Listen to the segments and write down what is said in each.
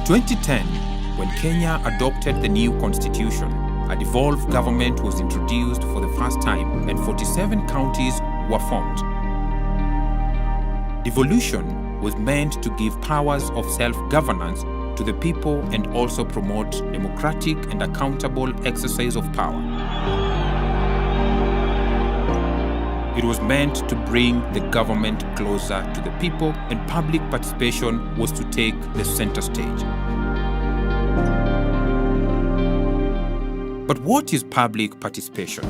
2010, when Kenya adopted the new constitution, a devolved government was introduced for the first time and 47 counties were formed. Devolution was meant to give powers of self-governance to the people and also promote democratic and accountable exercise of power. It was meant to bring the government closer to the people, and public participation was to take the center stage. But what is public participation?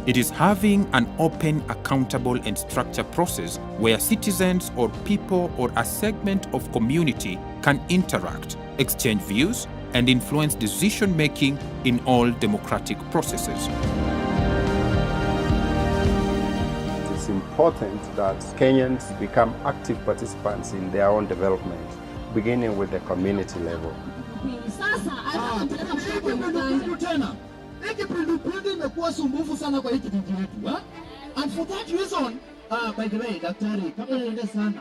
It is having an open, accountable, and structured process where citizens or people or a segment of community can interact, exchange views, and influence decision-making in all democratic processes. It's important that Kenyans become active participants in their own development, beginning with the community level. And for that reason, by the way, daktari, kama niende sana,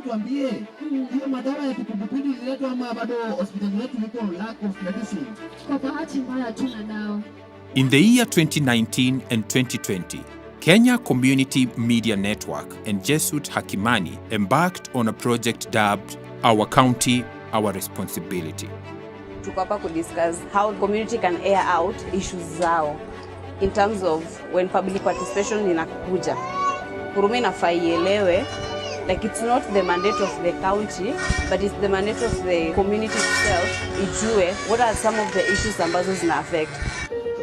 tuambie, hiyo madawa ya kipindupindu ililetwa ama bado hospitali yetu iko lack of medicine? Kwa bahati mbaya tuna nao. In the year 2019 and 2020, Kenya Community Media Network and Jesuit Hakiimani embarked on a project dubbed Our County, Our Responsibility. Tuko hapa to discuss how community can air out issues zao in terms of when public participation inakuja. Huruma inafaa ielewe, like it's not the mandate of the county, but it's the mandate of the community itself. Ijue what are some of the issues ambazo zina affect.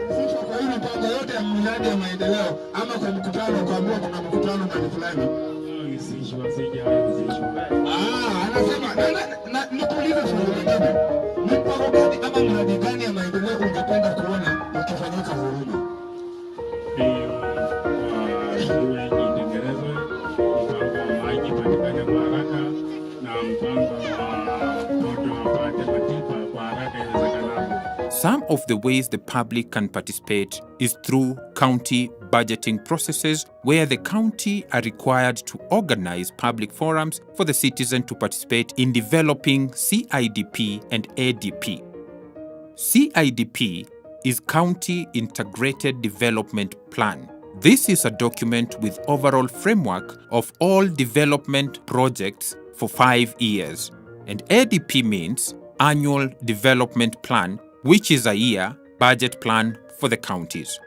Sisi kwa hiyo mipango yote ya miradi ya maendeleo ama kwa mkutano kuambiwa kuna mkutano mahali fulani. Anasema nikuulize swali lingine. Ni programu ama mradi gani ya maendeleo ungependa kuona ukifanyika Huruma? Some of the ways the public can participate is through county budgeting processes, where the county are required to organize public forums for the citizen to participate in developing CIDP and ADP. CIDP is County Integrated Development Plan. This is a document with overall framework of all development projects for 5 years. And ADP means Annual Development Plan, which is a year budget plan for the counties.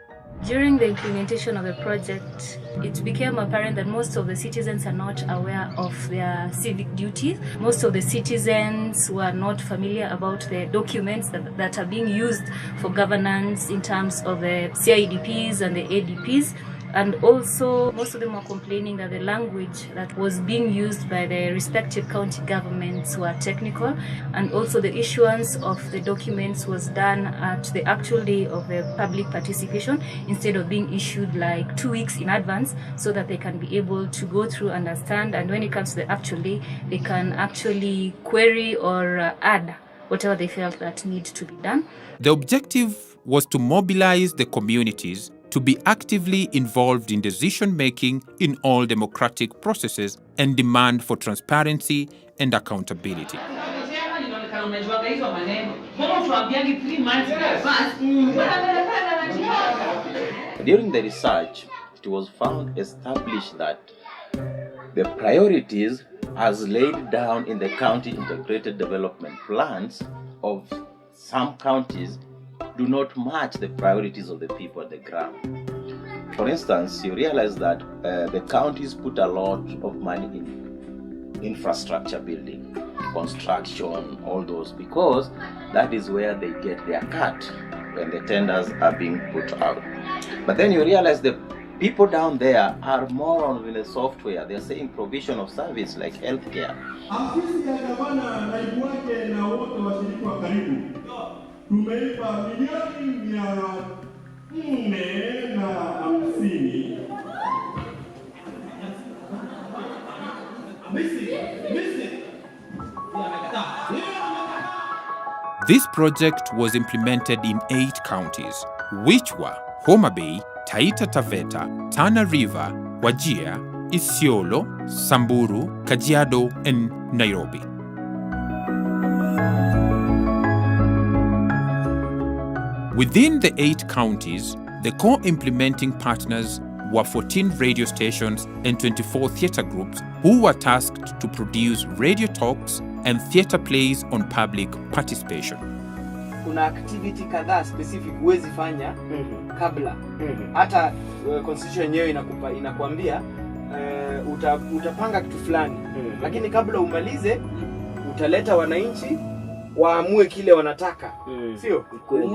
During the implementation of the project, it became apparent that most of the citizens are not aware of their civic duties. Most of the citizens were not familiar about the documents that are being used for governance in terms of the CIDPs and the ADPs. And also, most of them were complaining that the language that was being used by the respective county governments were technical, and also the issuance of the documents was done at the actual day of the public participation instead of being issued like 2 weeks in advance, so that they can be able to go through, understand, and when it comes to the actual day, they can actually query or add whatever they felt that need to be done. The objective was to mobilize the communities to be actively involved in decision-making in all democratic processes and demand for transparency and accountability. During the research, it was established that the priorities as laid down in the county integrated development plans of some counties do not match the priorities of the people at the ground. For instance, you realize that the counties put a lot of money in infrastructure building, construction, all those, because that is where they get their cut when the tenders are being put out. But then you realize the people down there are more on the software. They're saying provision of service like healthcare. Tumeipa milioni 450. This project was implemented in 8 counties, which were Homa Bay, Taita Taveta, Tana River, Wajir, Isiolo, Samburu, Kajiado, and Nairobi. Within the 8 counties, the co-implementing partners were 14 radio stations and 24 theatre groups who were tasked to produce radio talks and theatre plays on public participation. Kuna activity kadhaa specific huwezi fanya kabla. Hata constitution yenyewe inakuambia utapanga kitu fulani. Lakini kabla umalize utaleta wananchi waamue kile wanataka. Sio?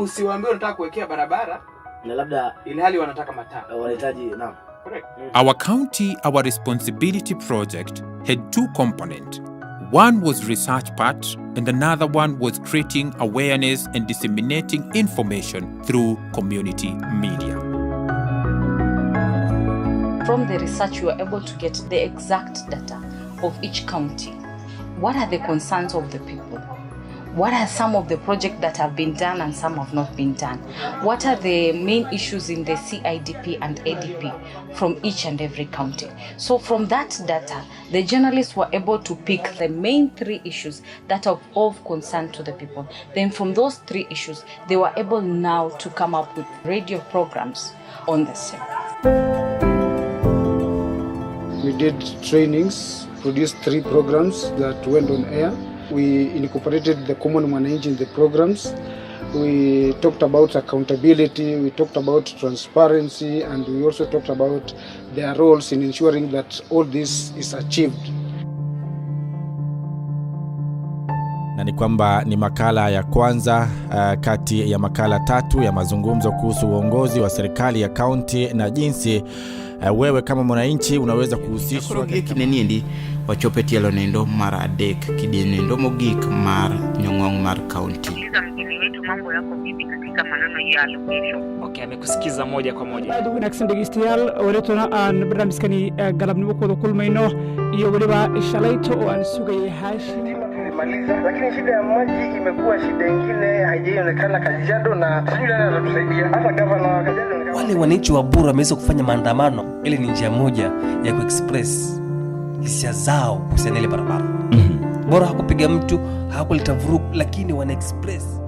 Usiwaambie unataka kuwekea barabara na labda ilhali wanataka mataa. Wanahitaji naam. Correct. Our county, our responsibility project had 2 components. One was research part and another one was creating awareness and disseminating information through community media. From the research, we were able to get the exact data of each county. What are the concerns of the people? What are some of the projects that have been done and some have not been done? What are the main issues in the CIDP and ADP from each and every county? So from that data, the journalists were able to pick the main 3 issues that are of concern to the people. Then from those 3 issues, they were able now to come up with radio programs on the same. We did trainings, produced 3 programs that went on air. We incorporated the common mwananchi in the programs. We talked about accountability, we talked about transparency, and we also talked about their roles in ensuring that all this is achieved. Na ni kwamba ni makala ya kwanza kati ya makala 3 ya mazungumzo kuhusu uongozi wa serikali ya kaunti na jinsi wewe kama mwananchi unaweza kuhusishwa kineniendi wachopeti yalonendo mara adek kidienendo mogik mar nyong'ong mar county. Mgeni wetu mambo yako vipi katika maneno ya allocation? Okay, amekusikiza moja kwa moja. Aad wanaagsan dhageystayaal, wareetona aan barnaamijkani galabnimo kooda kulmayno iyo waliba shalayto oo aan sugayay Hashim. Lakini shida ya maji imekuwa shida nyingine haijaonekana Kajiado na sijui nani atatusaidia. Hata gavana wa Kajiado. Wale wananchi wa Bura wameweza kufanya maandamano, ile ni njia moja ya kuexpress hisia zao kuhusiana ile barabara. Bora hakupiga mtu, hakuleta vurugu, lakini wana express.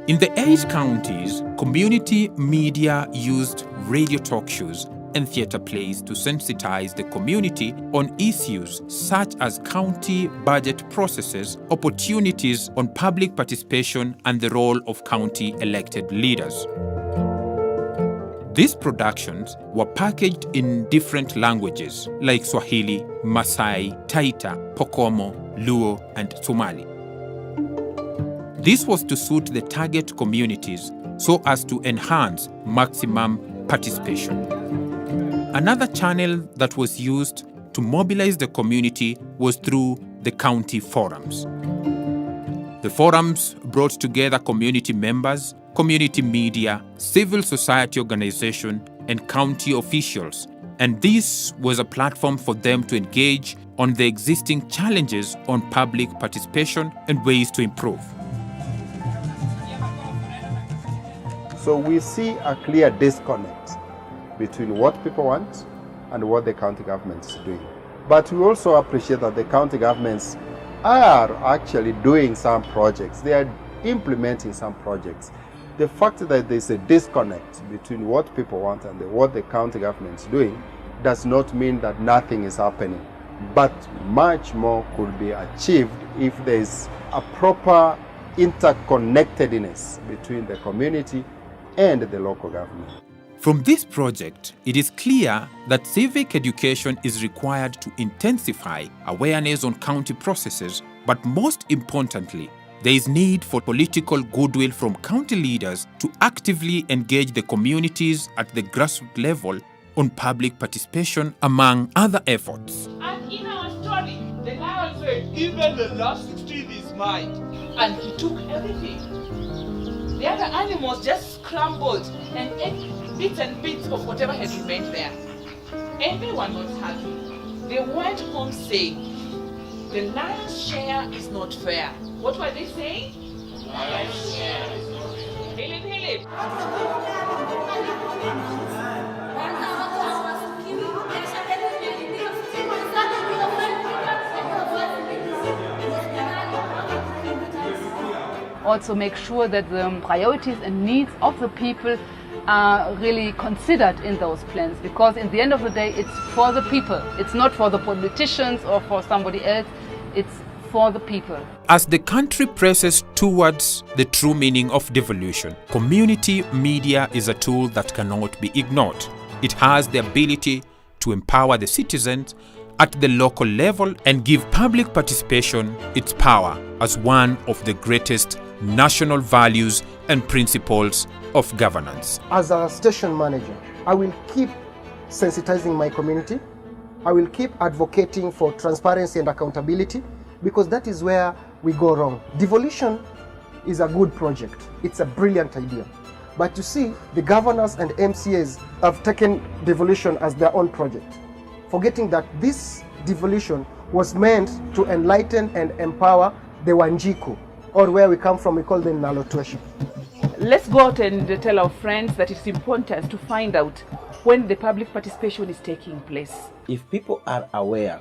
In the 8 counties, community media used radio talk shows and theatre plays to sensitize the community on issues such as county budget processes, opportunities on public participation, and the role of county elected leaders. These productions were packaged in different languages like Swahili, Maasai, Taita, Pokomo, Luo, and Somali. This was to suit the target communities so as to enhance maximum participation. Another channel that was used to mobilize the community was through the county forums. The forums brought together community members, community media, civil society organization, and county officials, and this was a platform for them to engage on the existing challenges on public participation and ways to improve. So we see a clear disconnect between what people want and what the county government is doing. But we also appreciate that the county governments are actually doing some projects. They are implementing some projects. The fact that there's a disconnect between what people want and what the county government is doing does not mean that nothing is happening. But much more could be achieved if there's a proper interconnectedness between the community and the local government. From this project, it is clear that civic education is required to intensify awareness on county processes, but most importantly, there is need for political goodwill from county leaders to actively engage the communities at the grassroots level on public participation, among other efforts. And in our story, the lion said, even the last 16 is mine. And he took everything. The other animals just scrambled and ate bits and bits of whatever had remained there. Everyone was happy. They went home saying, the lion's share is not fair. What were they saying? Also make sure that the priorities and needs of the people are really considered in those plans, because in the end of the day it's for the people. It's not for the politicians or for somebody else, it's for the people. As the country presses towards the true meaning of devolution, community media is a tool that cannot be ignored. It has the ability to empower the citizens at the local level and give public participation its power as one of the greatest national values and principles of governance. As a station manager, I will keep sensitizing my community. I will keep advocating for transparency and accountability, because that is where we go wrong. Devolution is a good project. It's a brilliant idea. But you see, the governors and MCAs have taken devolution as their own project, forgetting that this devolution was meant to enlighten and empower the Wanjiku, or where we come from, we call them Nalotwesha. Let's go out and tell our friends that it's important to find out when the public participation is taking place. If people are aware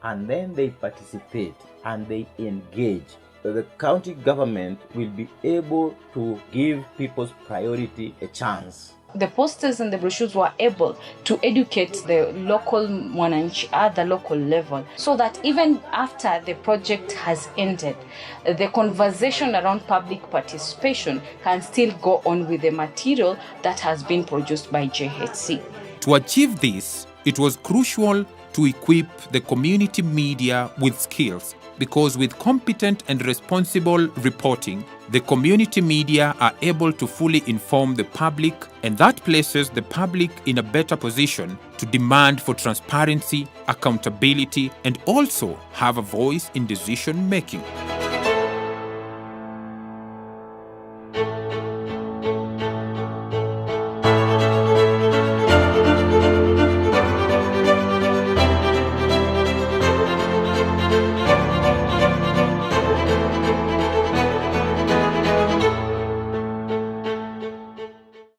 and then they participate and they engage, the county government will be able to give people's priority a chance. The posters and the brochures were able to educate the local mwananchi at the local level, so that even after the project has ended, the conversation around public participation can still go on with the material that has been produced by JHC. To achieve this, it was crucial to equip the community media with skills, because with competent and responsible reporting, the community media are able to fully inform the public, and that places the public in a better position to demand for transparency, accountability, and also have a voice in decision making.